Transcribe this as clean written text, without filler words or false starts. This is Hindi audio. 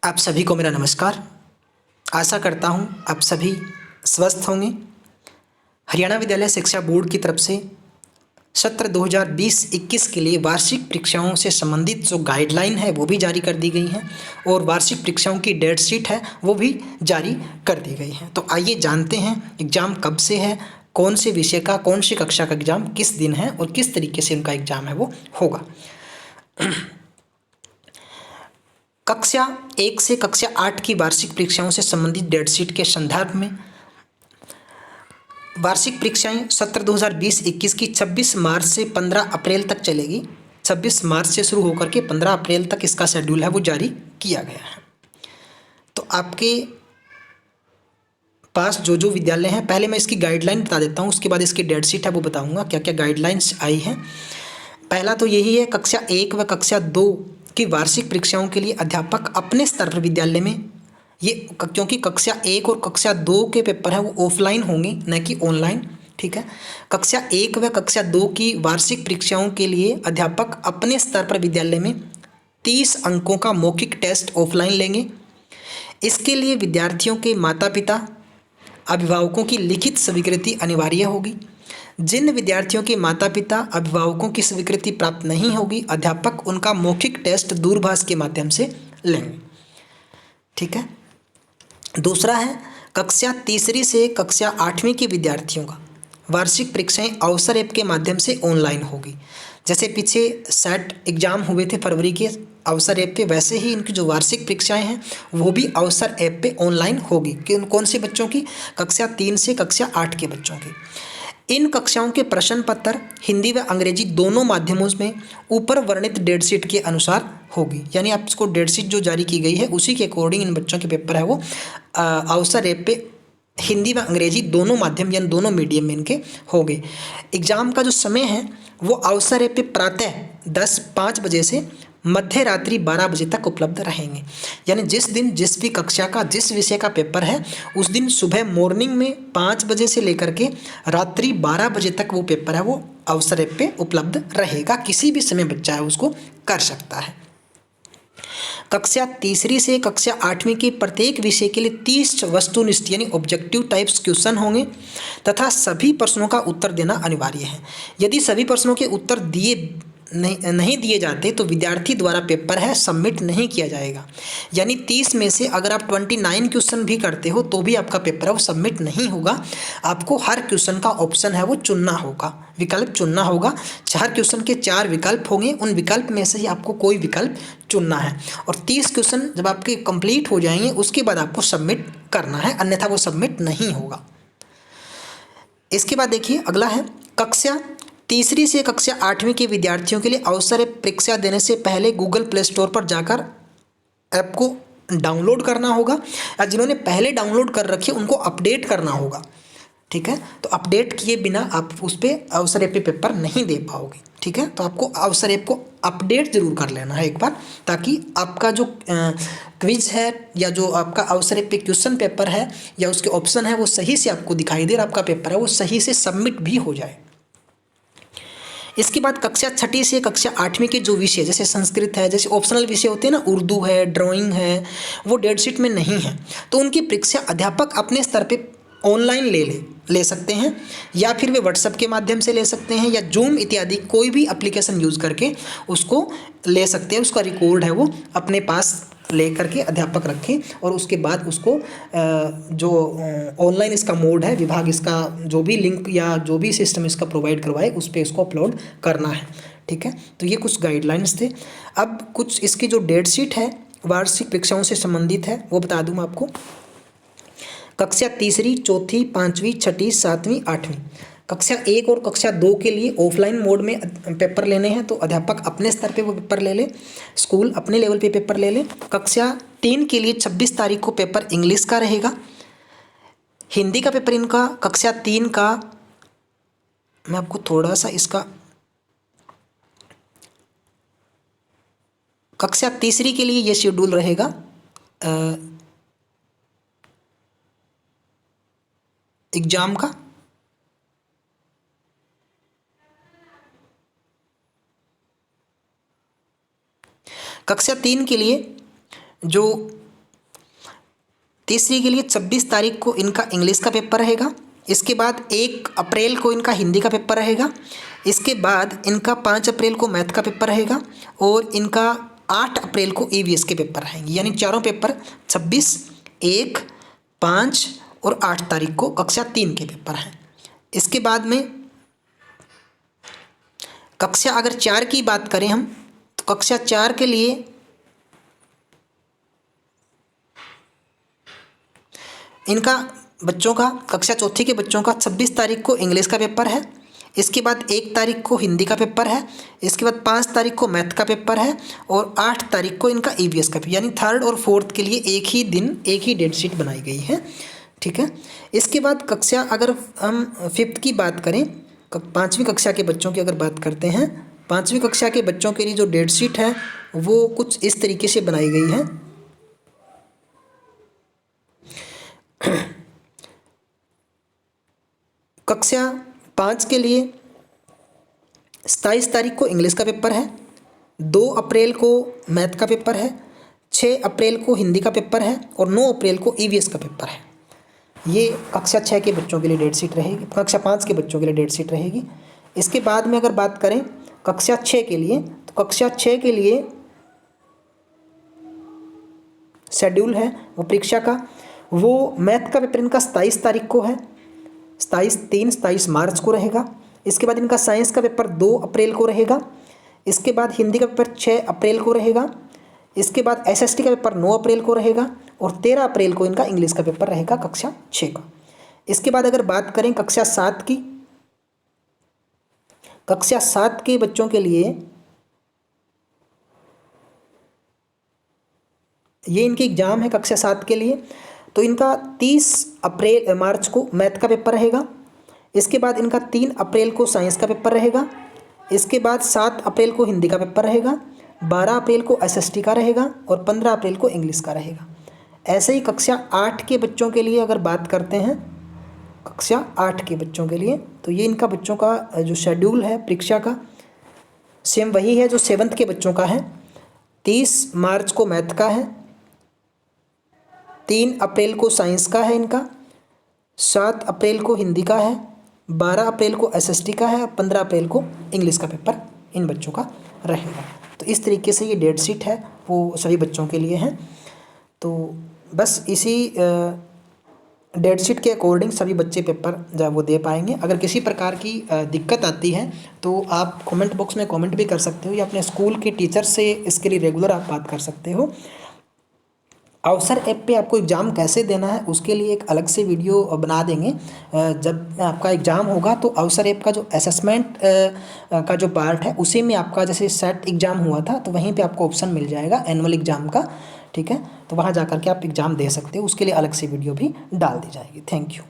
आप सभी को मेरा नमस्कार। आशा करता हूँ आप सभी स्वस्थ होंगे। हरियाणा विद्यालय शिक्षा बोर्ड की तरफ से सत्र 2020-21 के लिए वार्षिक परीक्षाओं से संबंधित जो गाइडलाइन है वो भी जारी कर दी गई है और वार्षिक परीक्षाओं की डेट शीट है वो भी जारी कर दी गई है। तो आइए जानते हैं एग्ज़ाम कब से है, कौन से विषय का, कौन सी कक्षा का एग्ज़ाम किस दिन है और किस तरीके से उनका एग्ज़ाम है वो होगा। कक्षा 1 से कक्षा 8 की वार्षिक परीक्षाओं से संबंधित डेट शीट के संदर्भ में वार्षिक परीक्षाएं सत्र 2020-21 की 26 मार्च से 15 अप्रैल तक चलेगी। 26 मार्च से शुरू होकर के 15 अप्रैल तक इसका शेड्यूल है वो जारी किया गया है। तो आपके पास जो जो विद्यालय हैं, पहले मैं इसकी गाइडलाइन बता देता हूँ, उसके बाद इसकी डेट शीट है वो बताऊँगा क्या क्या गाइडलाइंस आई हैं। पहला तो यही है, कक्षा 1 व कक्षा 2 की वार्षिक परीक्षाओं के लिए अध्यापक अपने स्तर पर विद्यालय में ये क्योंकि कक्षा 1 और कक्षा 2 के पेपर हैं वो ऑफलाइन होंगे न कि ऑनलाइन, ठीक है। कक्षा 1 व कक्षा 2 की वार्षिक परीक्षाओं के लिए अध्यापक अपने स्तर पर विद्यालय में 30 अंकों का मौखिक टेस्ट ऑफलाइन लेंगे। इसके लिए विद्यार्थियों के माता पिता, अभिभावकों की लिखित स्वीकृति अनिवार्य होगी। जिन विद्यार्थियों के माता पिता, अभिभावकों की स्वीकृति प्राप्त नहीं होगी, अध्यापक उनका मौखिक टेस्ट दूरभाष के माध्यम से लेंगे, ठीक है। दूसरा है, कक्षा तीसरी से कक्षा 8वीं के विद्यार्थियों का वार्षिक परीक्षाएं अवसर ऐप के माध्यम से ऑनलाइन होगी। जैसे पीछे सेट एग्जाम हुए थे फरवरी के अवसर ऐप पे, वैसे ही इनकी जो वार्षिक परीक्षाएं हैं वो भी अवसर ऐप पे ऑनलाइन होगी। कि कौन से बच्चों की? कक्षा 3 से कक्षा 8 के बच्चों की। इन कक्षाओं के प्रश्न पत्र हिंदी व अंग्रेजी दोनों माध्यमों में ऊपर वर्णित डेट शीट के अनुसार होगी। यानी आपको डेट शीट जो जारी की गई है उसी के अकॉर्डिंग इन बच्चों के पेपर है वो अवसर ऐप पे हिंदी व अंग्रेजी दोनों माध्यम यानी दोनों मीडियम में इनके होंगे। एग्ज़ाम का जो समय है वो अवसर ऐप पे प्रातः 5 बजे से मध्य रात्रि 12 बजे तक उपलब्ध रहेंगे। यानी जिस दिन जिस भी कक्षा का जिस विषय का पेपर है उस दिन सुबह मॉर्निंग में 5 बजे से लेकर के रात्रि 12 बजे तक वो पेपर है वो अवसर ऐप पे उपलब्ध रहेगा। किसी भी समय बच्चा है उसको कर सकता है। कक्षा तीसरी से कक्षा 8वीं के प्रत्येक विषय के लिए 30 वस्तुनिष्ठ यानी ऑब्जेक्टिव टाइप्स क्वेश्चन होंगे तथा सभी प्रश्नों का उत्तर देना अनिवार्य है। यदि सभी प्रश्नों के उत्तर नहीं दिए जाते तो विद्यार्थी द्वारा पेपर है सबमिट नहीं किया जाएगा। यानी 30 में से अगर आप 29 क्वेश्चन भी करते हो तो भी आपका पेपर है वो सबमिट नहीं होगा। आपको हर क्वेश्चन का ऑप्शन है वो चुनना होगा, विकल्प चुनना होगा। 4 क्वेश्चन के 4 विकल्प होंगे, उन विकल्प में से ही आपको कोई विकल्प चुनना है और 30 क्वेश्चन जब आपके कंप्लीट हो जाएंगे उसके बाद आपको सबमिट करना है, अन्यथा वो सबमिट नहीं होगा। इसके बाद देखिए अगला है, कक्षा तीसरी से कक्षा 8वीं के विद्यार्थियों के लिए अवसर ऐप परीक्षा देने से पहले गूगल प्ले स्टोर पर जाकर ऐप को डाउनलोड करना होगा। या जिन्होंने पहले डाउनलोड कर रखी है उनको अपडेट करना होगा, ठीक है। तो अपडेट किए बिना आप उस पर अवसर ऐप पे पेपर नहीं दे पाओगे, ठीक है। तो आपको अवसर ऐप को अपडेट जरूर कर लेना है एक बार, ताकि आपका जो क्विज है या जो आपका अवसर ऐप पे क्वेश्चन पेपर है या उसके ऑप्शन है वो सही से आपको दिखाई दे और आपका पेपर है वो सही से सबमिट भी हो जाए। इसके बाद कक्षा 6 से कक्षा 8वीं के जो विषय जैसे संस्कृत है, जैसे ऑप्शनल विषय होते हैं ना, उर्दू है, ड्राइंग है, वो डेट शीट में नहीं है तो उनकी परीक्षा अध्यापक अपने स्तर पे ऑनलाइन ले सकते हैं या फिर वे व्हाट्सएप के माध्यम से ले सकते हैं या जूम इत्यादि कोई भी एप्लीकेशन यूज़ करके उसको ले सकते हैं। उसका रिकॉर्ड है वो अपने पास ले करके अध्यापक रखें और उसके बाद उसको जो ऑनलाइन इसका मोड है, विभाग इसका जो भी लिंक या जो भी सिस्टम इसका प्रोवाइड करवाए उस पर इसको अपलोड करना है, ठीक है। तो ये कुछ गाइडलाइंस थे। अब कुछ इसकी जो डेट शीट है वार्षिक परीक्षाओं से संबंधित है वो बता दूँ आपको। कक्षा तीसरी, चौथी, 5वीं, 6ठी, 7वीं, 8वीं, कक्षा 1 और कक्षा 2 के लिए ऑफलाइन मोड में पेपर लेने हैं तो अध्यापक अपने स्तर पे वो पेपर ले ले, स्कूल अपने लेवल पे पेपर ले ले। कक्षा 3 के लिए 26 तारीख को पेपर इंग्लिश का रहेगा। हिंदी का पेपर इनका कक्षा 3 का, मैं आपको थोड़ा सा इसका, कक्षा तीसरी के लिए ये शेड्यूल रहेगा एग्जाम का। कक्षा 3 के लिए जो तीसरी के लिए 26 तारीख को इनका इंग्लिश का पेपर रहेगा। इसके बाद 1 अप्रैल को इनका हिंदी का पेपर रहेगा। इसके बाद इनका 5 अप्रैल को मैथ का पेपर रहेगा और इनका 8 अप्रैल को ईवीएस के पेपर रहेंगे। यानी चारों पेपर 26, 1, 5 और 8 तारीख को कक्षा 3 के पेपर हैं। इसके बाद में कक्षा अगर 4 की बात करें हम, तो कक्षा 4 के लिए इनका बच्चों का कक्षा 4 के बच्चों का 26 तारीख को इंग्लिश का पेपर है। इसके बाद 1 तारीख को हिंदी का पेपर है। इसके बाद 5 तारीख को मैथ का पेपर है और 8 तारीख को इनका ईवीएस का पेपर, यानी 3rd और 4th के लिए एक ही दिन एक ही डेट शीट बनाई गई है। ठीक है। इसके बाद कक्षा अगर हम 5th की बात करें, 5वीं कक्षा के बच्चों की अगर बात करते हैं, 5वीं कक्षा के बच्चों के लिए जो डेट शीट है वो कुछ इस तरीके से बनाई गई है। कक्षा 5 के लिए 27 तारीख को इंग्लिश का पेपर है, 2 अप्रैल को मैथ का पेपर है, 6 अप्रैल को हिंदी का पेपर है और 9 अप्रैल को ईवीएस का पेपर है। ये कक्षा 6 के बच्चों के लिए डेट शीट रहेगी, कक्षा 5 के बच्चों के लिए डेट शीट रहेगी। इसके बाद में अगर बात करें कक्षा 6 के लिए, तो कक्षा 6 के लिए शेड्यूल है वो परीक्षा का, वो मैथ का पेपर इनका 27 तारीख को है, 27 मार्च को रहेगा। इसके बाद इनका साइंस का पेपर 2 अप्रैल को रहेगा। इसके बाद हिंदी का पेपर 6 अप्रैल को रहेगा। इसके बाद एसएसटी का पेपर 9 अप्रैल को रहेगा और 13 अप्रैल को इनका इंग्लिश का पेपर रहेगा कक्षा 6 का। इसके बाद अगर बात करें कक्षा 7 की, कक्षा 7 के बच्चों के लिए ये इनकी एग्जाम है कक्षा 7 के लिए, तो इनका 30 मार्च को मैथ का पेपर रहेगा। इसके बाद इनका 3 अप्रैल को साइंस का पेपर रहेगा। इसके बाद 7 अप्रैल को हिंदी का पेपर रहेगा, 12 अप्रैल को एसएसटी का रहेगा और 15 अप्रैल को इंग्लिश का रहेगा। ऐसे ही कक्षा 8 के बच्चों के लिए अगर बात करते हैं, कक्षा 8 के बच्चों के लिए तो ये इनका बच्चों का जो शेड्यूल है परीक्षा का सेम वही है जो 7th के बच्चों का है। 30 मार्च को मैथ का है, 3 अप्रैल को साइंस का है इनका, 7 अप्रैल को हिंदी का है, 12 अप्रैल को एसएसटी का है और 15 अप्रैल को इंग्लिश का पेपर इन बच्चों का रहेगा। तो इस तरीके से ये डेट शीट है वो सभी बच्चों के लिए है। तो बस इसी डेट शीट के अकॉर्डिंग सभी बच्चे पेपर जो है वो दे पाएंगे। अगर किसी प्रकार की दिक्कत आती है तो आप कमेंट बॉक्स में कमेंट भी कर सकते हो या अपने स्कूल के टीचर से इसके लिए रेगुलर आप बात कर सकते हो। अवसर ऐप पे आपको एग्ज़ाम कैसे देना है उसके लिए एक अलग से वीडियो बना देंगे। जब आपका एग्ज़ाम होगा तो अवसर ऐप का जो असेसमेंट का जो पार्ट है उसी में आपका जैसे सेट एग्ज़ाम हुआ था तो वहीं पे आपको ऑप्शन मिल जाएगा एनुअल एग्ज़ाम का। ठीक है, तो वहाँ जा कर के आप एग्ज़ाम दे सकते हो, उसके लिए अलग से वीडियो भी डाल दी जाएगी। Thank you.